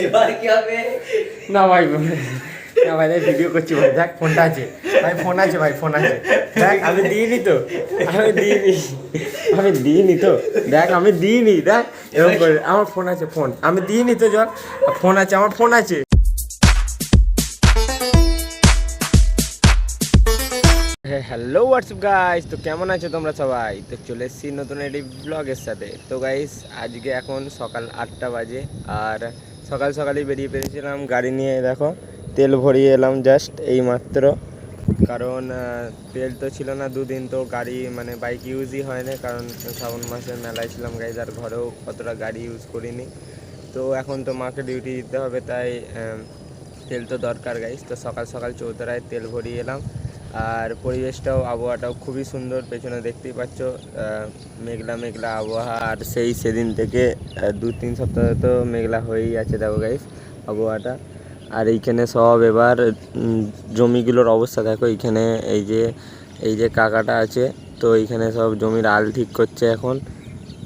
এবার কি হবে? না ভাই, না ভাই, ভিডিও করছি ভাই। দেখ ফোনটা আছে ভাই, ফোন আছে ভাই, ফোন আছে। দেখ আমি দিইনি তো, আমি দিইনি তো, দেখ আমি দিইনি। দেখ এরকম করে, আমার ফোন আছে, ফোন আমি দিইনি তো। জল ফোন আছে, আমার ফোন আছে। হ্যালো হোয়াটসঅ্যাপ গাইস, তো কেমন আছো তোমরা সবাই? তো চলে এসেছি নতুন একটি ব্লগের সাথে। তো গাইস আজকে এখন সকাল 8টা বাজে, আর সকাল সকালই বেরিয়ে পেরেছিলাম গাড়ি নিয়ে। দেখো তেল ভরিয়ে এলাম জাস্ট এই মাত্র, কারণ তেল তো ছিল না দুদিন, তো গাড়ি মানে বাইক ইউজই হয় না, কারণ শ্রাবণ মাসের মেলায় ছিলাম গাইস, আর ঘরেও অতটা গাড়ি ইউজ করিনি। তো এখন তো মাকে ডিউটি দিতে হবে, তাই তেল তো দরকার গাইস। তো সকাল সকাল চৌতরায় তেল ভরিয়ে এলাম, আর পরিবেশটাও আবহাওয়াটাও খুবই সুন্দর। পেছনে দেখতেই পাচ্ছ মেঘলা মেঘলা আবহাওয়া, আর সেদিন থেকে 2-3 সপ্তাহ তো মেঘলা হয়েই আছে। দেখো গাইস আবহাওয়াটা। আর এইখানে সব এবার জমিগুলোর অবস্থা দেখো। এইখানে এই যে কাকাটা আছে, তো এইখানে সব জমির আল ঠিক করছে এখন।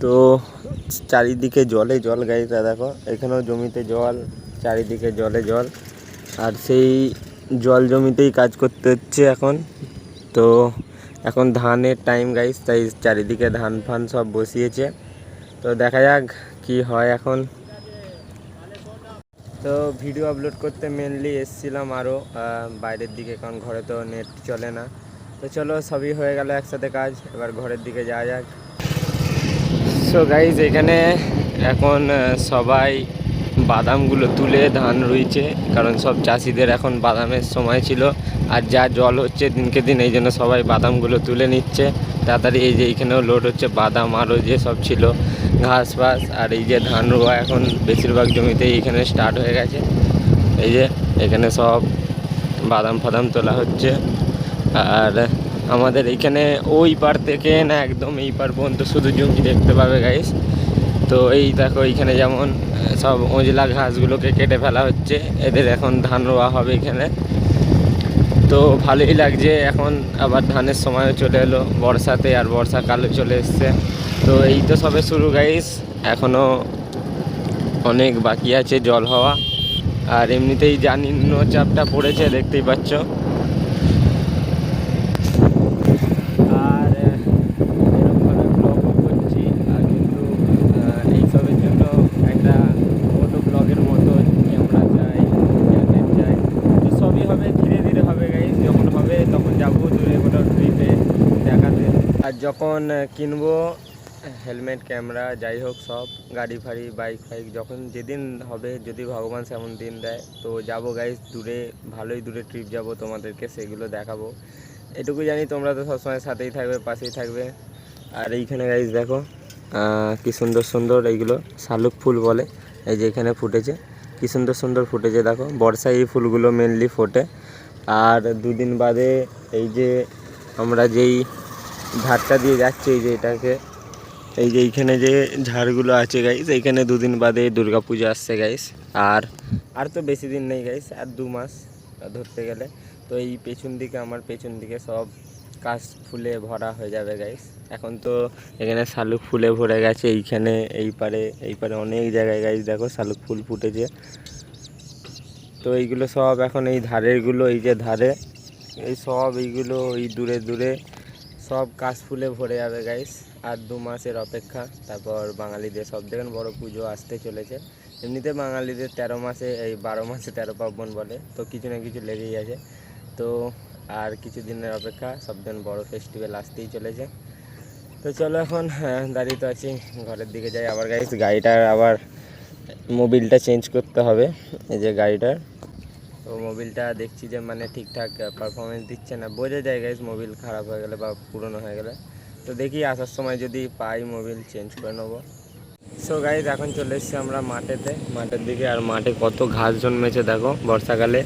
তো চারিদিকে জলে জল গাইস, দেখো এখানেও জমিতে জল, চারিদিকে জলে জল, আর সেই জল জমিতেই কাজ করতে হচ্ছে এখন। তো এখন ধানের টাইম গাইস, তাই চারিদিকে ধান ফান সব বসিয়েছে। তো দেখা যাক কি হয় এখন। তো ভিডিও আপলোড করতে মেনলি এসছিলাম আরও বাইরের দিকে, কারণ ঘরে তো নেট চলে না। তো চলো সবই হয়ে গেল একসাথে কাজ, এবার ঘরের দিকে যাওয়া যাক। সো গাইস এখানে এখন সবাই বাদামগুলো তুলে ধান রুইছে, কারণ সব চাষিদের এখন বাদামের সময় ছিল, আর যা জল হচ্ছে দিনকে দিন, এই জন্য সবাই বাদামগুলো তুলে নিচ্ছে তাড়াতাড়ি। এই যে এইখানেও লোড হচ্ছে বাদাম, আরও যে সব ছিল ঘাস ফাস, আর এই যে ধান রোয়া এখন বেশিরভাগ জমিতেই এইখানে স্টার্ট হয়ে গেছে। এই যে এখানে সব বাদাম ফাদাম তোলা হচ্ছে। আর আমাদের এইখানে ওই পার থেকে না একদম এই পার পর্যন্ত শুধু জমি দেখতে পাবে গাইস। তো এই দেখো এইখানে যেমন সব ওজলা ঘাসগুলোকে কেটে ফেলা হচ্ছে, এদের এখন ধান রোয়া হবে এখানে। তো ভালোই লাগছে, এখন আবার ধানের সময়ও চলে এলো বর্ষাতে, আর বর্ষাকালও চলে এসছে। তো এই তো সবে শুরু গাইস, এখনও অনেক বাকি আছে জল হওয়া। আর এমনিতেই যা নিম্নচাপটা পড়েছে দেখতেই পাচ্ছ। আর এরকমভাবে ব্লগও করছি, আর কিন্তু এইসবের জন্য একটা ফটো ব্লগের মতো ক্যামেরা চাই, গ্যাজেট চাই। তো সবই হবে ধীরে ধীরে হবে গাইস, যখন হবে তখন যাবো দূরে কোথাও ট্রিপে দেখাতে। আর যখন কিনবো হেলমেট ক্যামেরা যাই হোক সব, গাড়ি ফাড়ি বাইক ফাইক যখন যেদিন হবে, যদি ভগবান সেমন দিন দেয়, তো যাবো গাইস দূরে, ভালোই দূরে ট্রিপ যাব, তোমাদেরকে সেগুলো দেখাবো। এটুকু জানি, তোমরা তো সবসময় সাথেই থাকবে, পাশেই থাকবে। আর এইখানে গাইস দেখো কি সুন্দর সুন্দর এইগুলো শালুক ফুল বলে, এই যে এখানে ফুটেছে, কি সুন্দর সুন্দর ফুটেছে দেখো। বর্ষায় এই ফুলগুলো মেনলি ফোটে। আর দুদিন বাদে এই যে আমরা যেই ঝাড়টা দিয়ে যাচ্ছি, এই যে এটাকে, এই যে এইখানে যে ঝাড়গুলো আছে গাইস, এইখানে দুদিন বাদে দুর্গা পূজা আসছে গাইস। আর তো বেশি দিন নেই গাইস, আর 2 মাস ধরতে গেলে। তো এই পেছন দিকে, আমার পেছন দিকে সব কাশ ফুলে ভরা হয়ে যাবে গাইস। এখন তো এখানে শালুক ফুলে ভরে গেছে, এইখানে এই পারে অনেক জায়গায় গাইস দেখো শালুক ফুল ফুটেছে। তো এইগুলো সব এখন এই ধারেরগুলো, এই যে ধারে এই সব এইগুলো এই দূরে দূরে সব কাশ ফুলে ভরে যাবে গাইস। আর 2 মাসের অপেক্ষা, তারপর বাঙালিদের সব থেকে বড় পুজো আসতে চলেছে। এমনিতে বাঙালিদের 13 মাসে, এই 12 মাসে 13 পার্বণ বলে, তো কিছু না কিছু লেগেই আছে। তো আর কিছু দিনের অপেক্ষা, সবথেকে বড় ফেস্টিভ্যাল আসতেই চলেছে। তো চলো এখন দাঁড়িয়ে তো আছি, ঘরের দিকে যাই। আবার গাইস গাড়িটার আবার মোবিলটা চেঞ্জ করতে হবে, এই যে গাড়িটার। তো মোবিলটা দেখছি যে মানে ঠিকঠাক পারফরমেন্স দিচ্ছে না, বোঝা যায় গাইস মোবিল খারাপ হয়ে গেলে বা পুরনো হয়ে গেলে। তো দেখি আসার সময় যদি পাই মোবিল চেঞ্জ করে নেবো। সো গাইস এখন চলে এসেছি আমরা মাঠের দিকে। আর মাঠে কত ঘাস জন্মেছে দেখো বর্ষাকালে।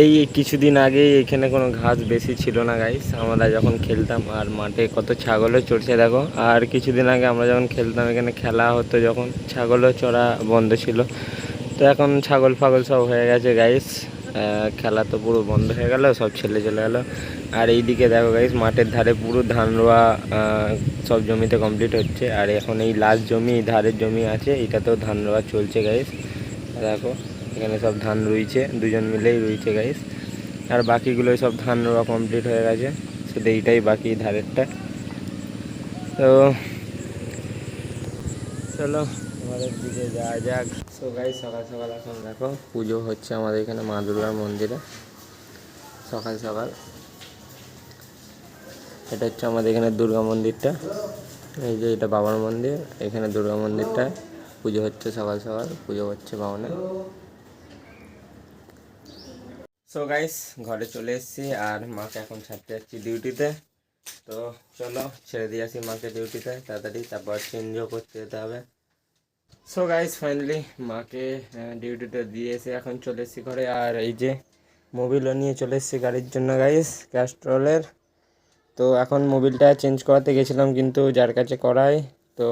এই কিছুদিন আগে এখানে কোনো ঘাস বেশি ছিল না গাইস, আমরা যখন খেলতাম। আর মাঠে কত ছাগলও চড়ছে দেখো। আর কিছুদিন আগে আমরা যখন খেলতাম, এখানে খেলা হতো যখন, ছাগলও চড়া বন্ধ ছিল। তো এখন ছাগল ফাগল সব হয়ে গেছে গাইস। খেলা তো পুরো বন্ধ হয়ে গেল, সব ছেলে চলে গেলো। আর এইদিকে দেখো গাইস, মাঠের ধারে পুরো ধান রোয়া সব জমিতে কমপ্লিট হচ্ছে। আর এখন এই লাস্ট জমি, ধারের জমি আছে, এটাতেও ধান রোয়া চলছে গাইস। দেখো এখানে সব ধান রুইছে, দুজন মিলেই রুইছে গাইস। আর বাকিগুলোই সব ধান রোয়া কমপ্লিট হয়ে গেছে, শুধু এইটাই বাকি ধারেরটা। তো চলো ঘরের দিকে যাওয়া যাক। সো গাইস, সকাল সকাল এখন দেখো পুজো হচ্ছে আমাদের এখানে মা দুর্গার মন্দিরে, সকাল সকাল। এটা হচ্ছে আমাদের এখানে দুর্গা মন্দিরটা, এই যে এটা বাবার মন্দির, এখানে দুর্গা মন্দিরটা পুজো হচ্ছে সকাল সকাল, পুজো হচ্ছে বাবানে। সো গাইস, ঘরে চলে এসেছি আর মাকে এখন ছাড়তে যাচ্ছি ডিউটিতে। তো চলো ছেড়ে দিয়ে আসি মাকে ডিউটিতে তাড়াতাড়ি, তারপর চেঞ্জও করতে যেতে হবে। সো গাইস, ফাইনালি মাকে ডিউটিতে দিয়ে এসে এখন চলে এসেছি ঘরে। আর এই যে মোবিলও নিয়ে চলে এসেছি গাড়ির জন্য গাইস, ক্যাস্ট্রলের। তো এখন মোবিলটা চেঞ্জ করাতে গেছিলাম, কিন্তু যার কাছে করাই তো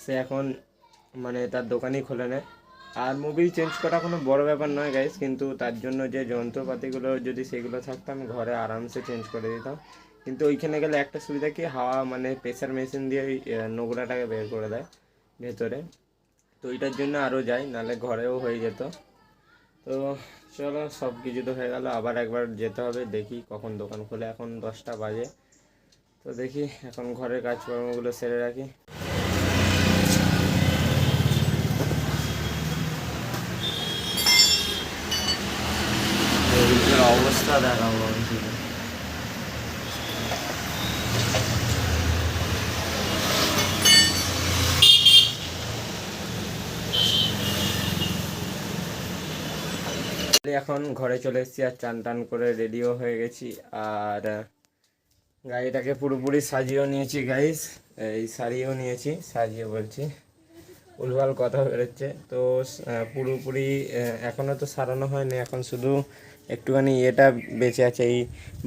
সে এখন মানে তার দোকানই খোলে নেয়। আর মোবিল চেঞ্জ করা কোনো বড় ব্যাপার নয় গাইস, কিন্তু তার জন্য যে যন্ত্রপাতিগুলো যদি সেগুলো থাকতো আমি ঘরে আরামসে চেঞ্জ করে দিতাম। কিন্তু ওইখানে গেলে একটা সুবিধা কি, হাওয়া মানে প্রেসার মেশিন দিয়ে ওই নোংরাটাকে বের করে দেয় ভেতরে, তো ওইটার জন্য আরও যাই, নাহলে ঘরেও হয়ে যেত। তো চলো, সব কিছু তো হয়ে গেল, আবার একবার যেতে হবে, দেখি কখন দোকান খোলে। এখন 10টা বাজে, তো দেখি এখন ঘরের কাজকর্মগুলো সেরে রাখি। অবস্থা দেখাবো এখন ঘরে চলে এসেছি আর চান টান করে রেডিও হয়ে গেছি। আর গাড়িটাকে পুরোপুরি সাজিয়েও নিয়েছি গাইস, এই সারিয়েও নিয়েছি, সাজিয়ে বলছি উলভাল কথা বেরোচ্ছে। তো পুরোপুরি এখনও তো সারানো হয়নি, এখন শুধু একটুখানি এটা বেঁচে আছে, এই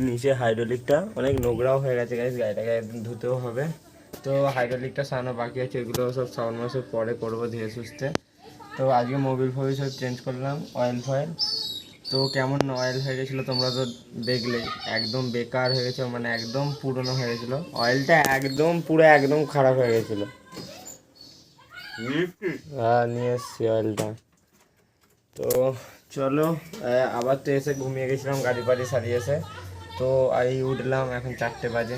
নিচে হাইড্রোলিকটা অনেক নোংরাও হয়ে গেছে গাইস, গাড়িটাকে একদিন ধুতেও হবে। তো হাইড্রোলিকটা সারানো বাকি আছে, এগুলো সব শ্রাবণ মাসের পরে করবো ধীরে সুস্থে। তো আজকে মোবিল ফোবিল সব চেঞ্জ করলাম, অয়েল ফয়েল। তো কেমন অয়েল হয়ে গেছিলো তোমরা তো দেখলেই, একদম বেকার হয়ে গেছিলো, মানে একদম পুরনো হয়ে গেছিলো অয়েলটা, একদম পুরো একদম খারাপ হয়ে গেছিলো। হ্যাঁ, নিয়ে এসছি অয়েলটা। তো চলো, আবার তো এসে ঘুমিয়ে গেছিলাম গাড়ি ফাড়ি সারিয়ে এসে, তো এই উঠলাম, এখন 4টে বাজে।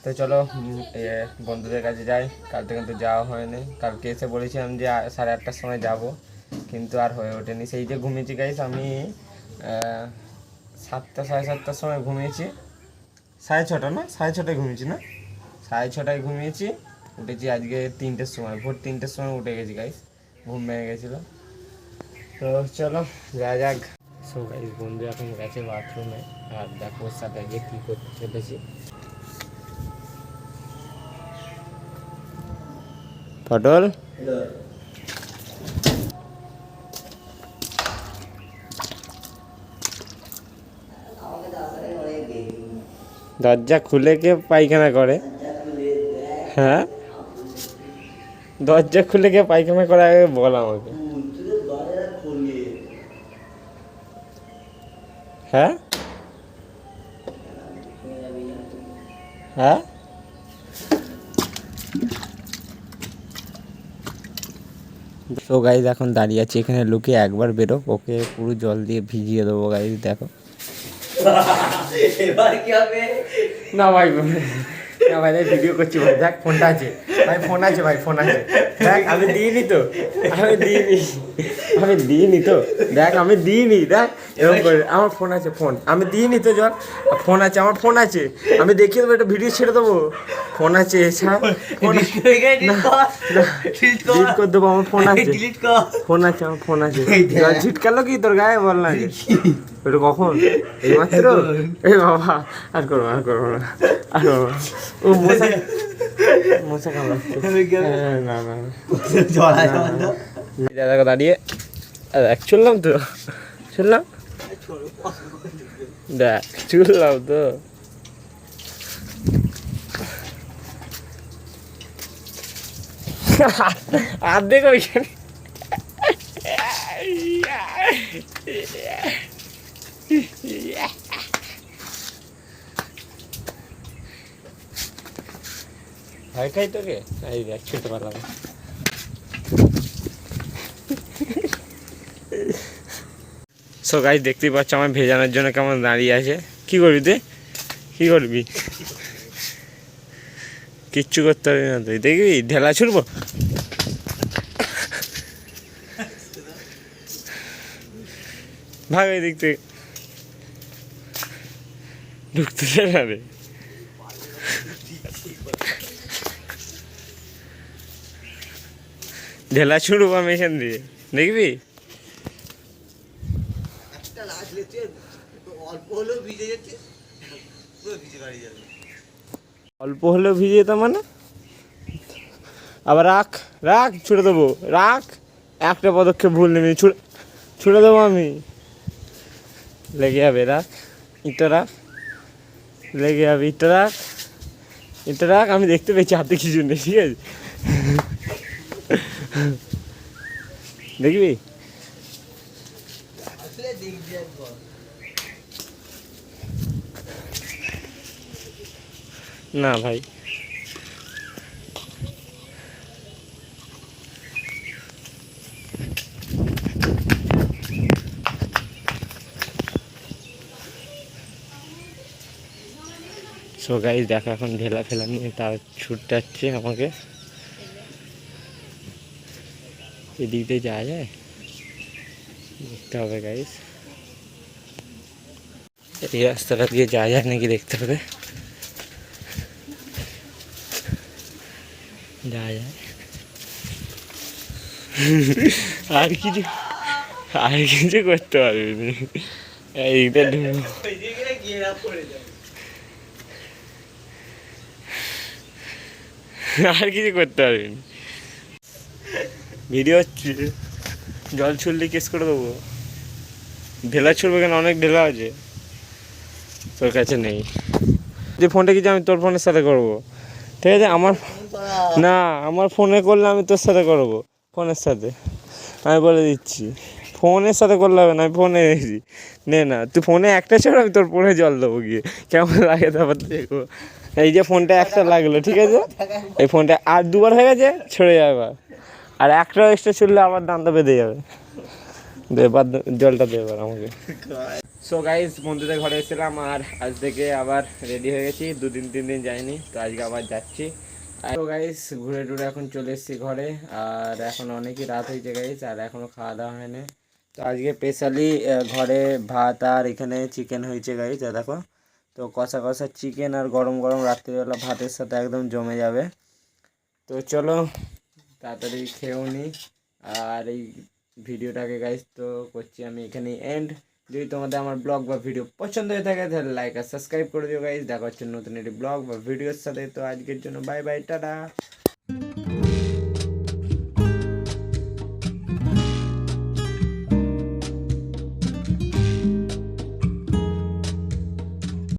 তো চলো বন্ধুদের কাছে যাই, কাল থেকে তো যাওয়া হয়নি। কালকে এসে বলেছিলাম যে 8:30টার সময় যাব, কিন্তু আর হয়ে ওঠেনি। সেই যে ঘুমিয়েছি গাইস আমি 7টা 7:30টার সময় ঘুমিয়েছি, 6:30 না 6:30টায় ঘুমিয়েছি, না 6:30টায় ঘুমিয়েছি, উঠেছি আজকে 3টের সময়, ভোর 3টের সময় উঠে গেছি গাইস, ঘুম ভেঙে গেছিলো। তো চলো যা যাক। সো গাইস, বন্ধু এখন গেছে বাথরুমে, আর দেখো ওর সাথে আগে কী করতে চলেছি। পটল দরজা খুলে কে পায়খানা করে? হ্যাঁ, দরজা খুলে কে পায়খানা করে আগে বল আমাকে। হ্যাঁ হ্যাঁ, তো গাইজ এখন দাঁড়িয়ে আছি এখানে লুকিয়ে, একবার বেরো, ওকে পুরো জল দিয়ে ভিজিয়ে দেবো গাইজ। দেখো এবার কি হবে? না ভাই, না ভাই, ভিডিও করছি ভাই, দেখ ফোনটা আছে ভাই, ফোন আছে ভাই, ফোন আছে, দেখ আমি দিইনি তো, আমি দিইনি তো, দেখ আমি দিইনি, দেখ এরকম করে, আমার ফোন আছে, ফোন আমি দিইনি তো, জল ফোন আছে, আমার ফোন আছে, আমি দেখিয়ে দেবো, একটা ভিডিও ছেড়ে দেবো, ফোন আছে, ডিলিট করে দেবো, আমার ফোন আছে, ফোন আছে, আমার ফোন আছে। জল ছিটকালো কি তোর গায়ে, বল না ওটা কখন, এই মাত্র? এই বাবা, আর করবো না, আর করবো না, আর করবো না। ও মশা, মশা কামড়াচ্ছে, না না না, দেখো দাঁড়িয়ে, দেখ চললাম তো, চললাম, দেখ চললাম তো। আর দেখো ওইখানে ভয় খাই তোকে? এই দেখ ছুটে পারলাম। সো গাইস দেখতেই পাচ্ছ আমার ভেজানোর জন্য কেমন দাঁড়িয়ে আছে। কি করবি তুই? কি করবি? কিচ্ছু করতে পারবি না তুই, দেখবি ঢেলা ছুড়বো। ভাগ ওই দিক থেকে, ঢুকতে দে না রে। ঢেলা ছুড়বো আমি এখান দিয়ে, দেখবি? একটা লাশ লেছে অল্প হলেও ভিজে যাচ্ছে, পুরো ভিজে বাড়ি যাবে। অল্প হলেও ভিজে যেতাম মানে? আবার রাখ রাখ, ছুড়ে দেবো, রাখ। একটা পদক্ষেপ ভুল নেবি, ছুড়ে দেবো আমি। লেগে যাবে, রাখ। ইটটা রাখ, লেগে যাবে। ইটটা রাখ, ইটটা রাখ। আমি দেখতে পেয়েছি হাতে কিছু নেই, ঠিক আছে? দেখবি? আসলে দেখবি একবার। না ভাই, সো গাইস দেখো এখন ঢেলা ফেলা নিয়ে তার ছুটতে আমাকে। এদিক দিয়ে যাওয়া যায়, দেখতে হবে গাইস। এই রাস্তাটা দিয়ে যাওয়া যায় নাকি দেখতে হবে। যাওয়া যায়। আর কিছু, আর কিছু করতে পারবি না। এইটা ওই দিকে গিয়ে না পড়ে যাবে। আর কিছু করতে পারবি না। ভিডিও হচ্ছে, জল ছুড়লে কেস করে দেবো। ঢেলা ছুড়বে কেন? অনেক ঢেলা আছে, তোর কাছে নেই। যে ফোনটা কিছু আমি তোর ফোনের সাথে করবো, ঠিক আছে? আমার না, আমার ফোনে করলে আমি তোর সাথে করবো, ফোনের সাথে। আমি বলে দিচ্ছি, ফোনের সাথে করলে হবে না। আমি ফোনে এসেছি, নে না তুই ফোনে একটা ছাড়, আমি তোর ফোনে জল দেবো গিয়ে। কেমন লাগে তারপর দেখবো। এই যে ফোনটা একটা লাগলো, ঠিক আছে? এই ফোনটা আর দুবার হয়ে গেছে, ছড়ে যাবে। আর একটা এক্সট্রা ছুড়লে আবার দামটা বেঁধে যাবে। দে এবার জলটা দে এবার আমাকে। সো গাইস বন্ধুদের ঘরে এসেছিলাম, আর আজ থেকে আবার রেডি হয়ে গেছি। 2-3 দিন যাইনি, তো আজকে আবার যাচ্ছি। তো গাইস ঘুরে টুরে এখন চলে এসেছি ঘরে, আর এখন অনেকই রাত হয়েছে গাইস, আর এখনও খাওয়া দাওয়া হয়নি। তো আজকে স্পেশালি ঘরে ভাত আর এখানে চিকেন হয়েছে গাইস, দেখো। তো কষা কষা চিকেন আর গরম গরম রাত্রিবেলা ভাতের সাথে একদম জমে যাবে। তো চলো তাড়াতাড়ি খেয়েও নি। আর এই ভিডিওটাকে গাইস তো করছি আমি এখানেই এন্ড। যদি তোমাদের আমার ব্লগ বা ভিডিও পছন্দ হয়ে থাকে তাহলে লাইক আর সাবস্ক্রাইব করে দিও গাইস। দেখা হচ্ছে নতুন একটি ব্লগ বা ভিডিওর সাথে। তো আজকের জন্য বাই বাই, টাটা।